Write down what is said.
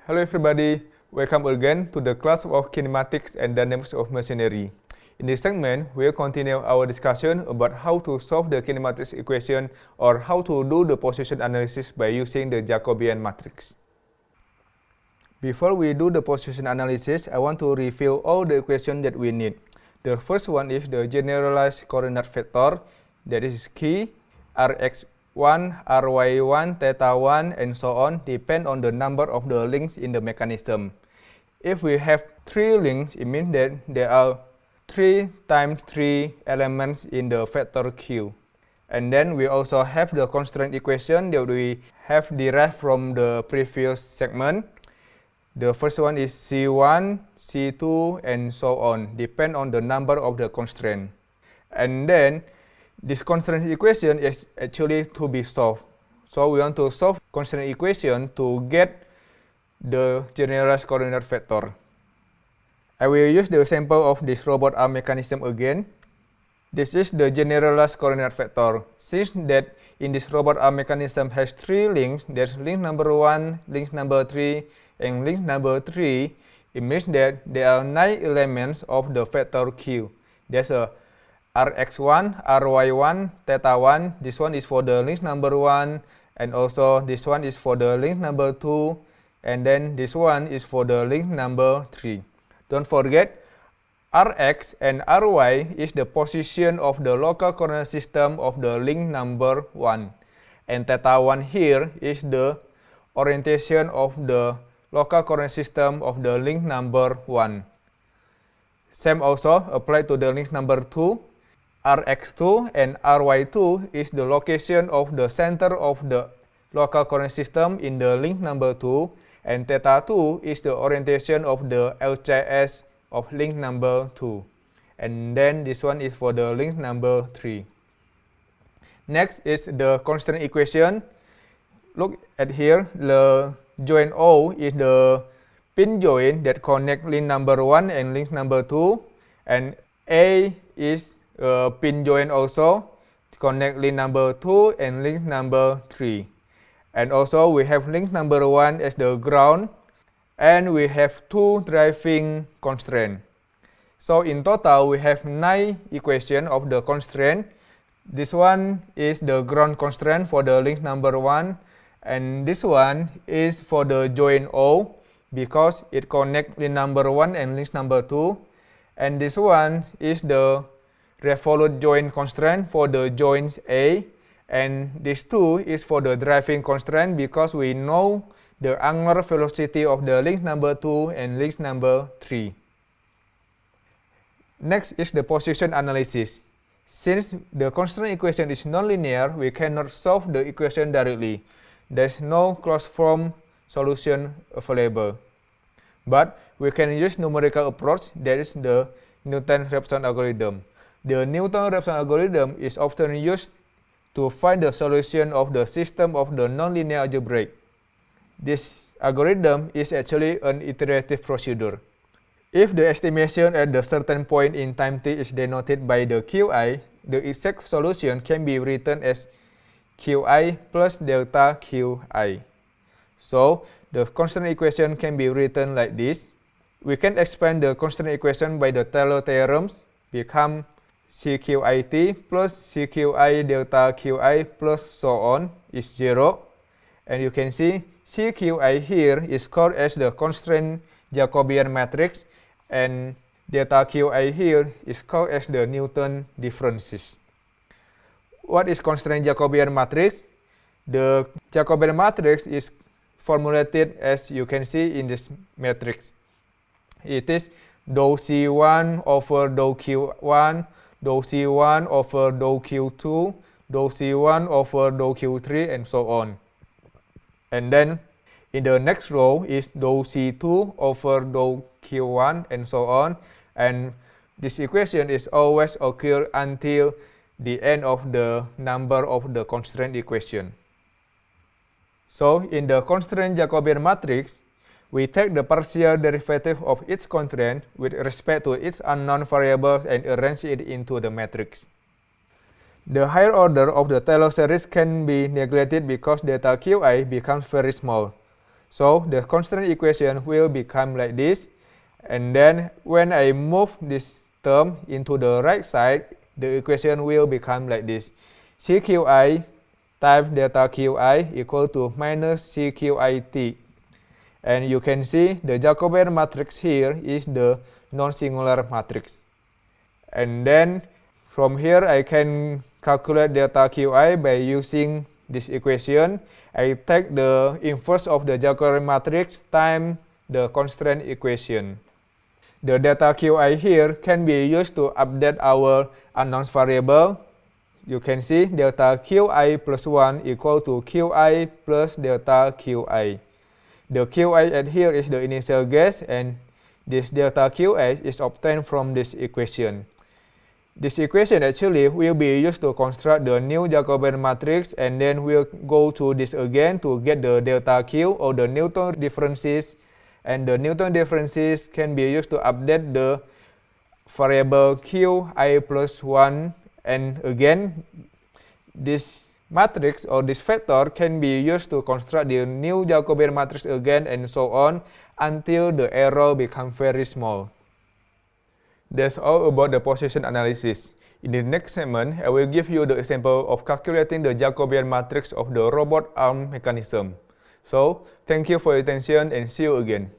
Hello everybody, welcome again to the class of kinematics and dynamics of machinery. In this segment, we'll continue our discussion about how to solve the kinematics equation or how to do the position analysis by using the Jacobian matrix. Before we do the position analysis, I want to review all the equations that we need. The first one is the generalized coordinate vector, that is key, Rx1, Ry1, theta1, and so on, depend on the number of the links in the mechanism. If we have 3 links, it means that there are 3 times 3 elements in the vector Q. And then we also have the constraint equation that we have derived from the previous segment. The first one is C1, C2, and so on, depend on the number of the constraint. And then this constraint equation is actually to be solved. So we want to solve constraint equation to get the generalized coordinate vector. I will use the sample of this robot arm mechanism again. This is the generalized coordinate vector. Since that in this robot arm mechanism has 3 links, there's link number 1, link number 3, and link number 3, it means that there are 9 elements of the vector Q. There's a Rx1, Ry1, theta1, this one is for the link number 1, and also this one is for the link number 2, and then this one is for the link number 3. Don't forget, Rx and Ry is the position of the local coordinate system of the link number 1, and theta1 here is the orientation of the local coordinate system of the link number 1. Same also apply to the link number 2. Rx2 and Ry2 is the location of the center of the local coordinate system in the link number 2, and theta2 is the orientation of the LCS of link number 2. And then this one is for the link number 3. Next is the constraint equation. Look at here, the joint O is the pin joint that connect link number 1 and link number 2, and A is a pin joint also to connect link number 2 and link number 3. And also we have link number 1 as the ground, and we have 2 driving constraints. So in total we have 9 equations of the constraint. This one is the ground constraint for the link number 1, and this one is for the joint O because it connects link number 1 and link number 2, and this one is the revolute joint constraint for the joints A, and this 2 is for the driving constraint because we know the angular velocity of the link number 2 and link number 3. Next is the position analysis. Since the constraint equation is nonlinear, we cannot solve the equation directly. There's no closed form solution available. But we can use numerical approach, that is the Newton-Raphson algorithm. The Newton-Raphson algorithm is often used to find the solution of the system of the nonlinear algebraic. This algorithm is actually an iterative procedure. If the estimation at the certain point in time t is denoted by the qi, the exact solution can be written as qi plus delta qi. So, the constraint equation can be written like this. We can expand the constraint equation by the Taylor theorems, become CQIT plus CQI delta QI plus so on is 0. And you can see CQI here is called as the constraint Jacobian matrix, and delta QI here is called as the Newton differences. What is constraint Jacobian matrix? The Jacobian matrix is formulated as you can see in this matrix. It is dou C1 over dou Q1, dou C1 over dou Q2, dou C1 over dou Q3, and so on. And then in the next row is dou C2 over dou Q1, and so on. And this equation is always occur until the end of the number of the constraint equation. So in the constraint Jacobian matrix, we take the partial derivative of each constraint with respect to its unknown variables and arrange it into the matrix. The higher order of the Taylor series can be neglected because delta Qi becomes very small. So the constraint equation will become like this. And then when I move this term into the right side, the equation will become like this. CQi times delta Qi equal to minus CQit. And you can see the Jacobian matrix here is the non-singular matrix. And then from here I can calculate delta Qi by using this equation. I take the inverse of the Jacobian matrix times the constraint equation. The delta Qi here can be used to update our unknowns variable. You can see delta Qi plus 1 equal to Qi plus delta Qi. The Qi at here is the initial guess, and this delta Qi is obtained from this equation. This equation actually will be used to construct the new Jacobian matrix, and then we'll go to this again to get the delta Q or the Newton differences. And the Newton differences can be used to update the variable Qi plus 1. And again, this matrix or this vector can be used to construct the new Jacobian matrix again, and so on until the error becomes very small. That's all about the position analysis. In the next segment, I will give you the example of calculating the Jacobian matrix of the robot arm mechanism. So, thank you for your attention and see you again.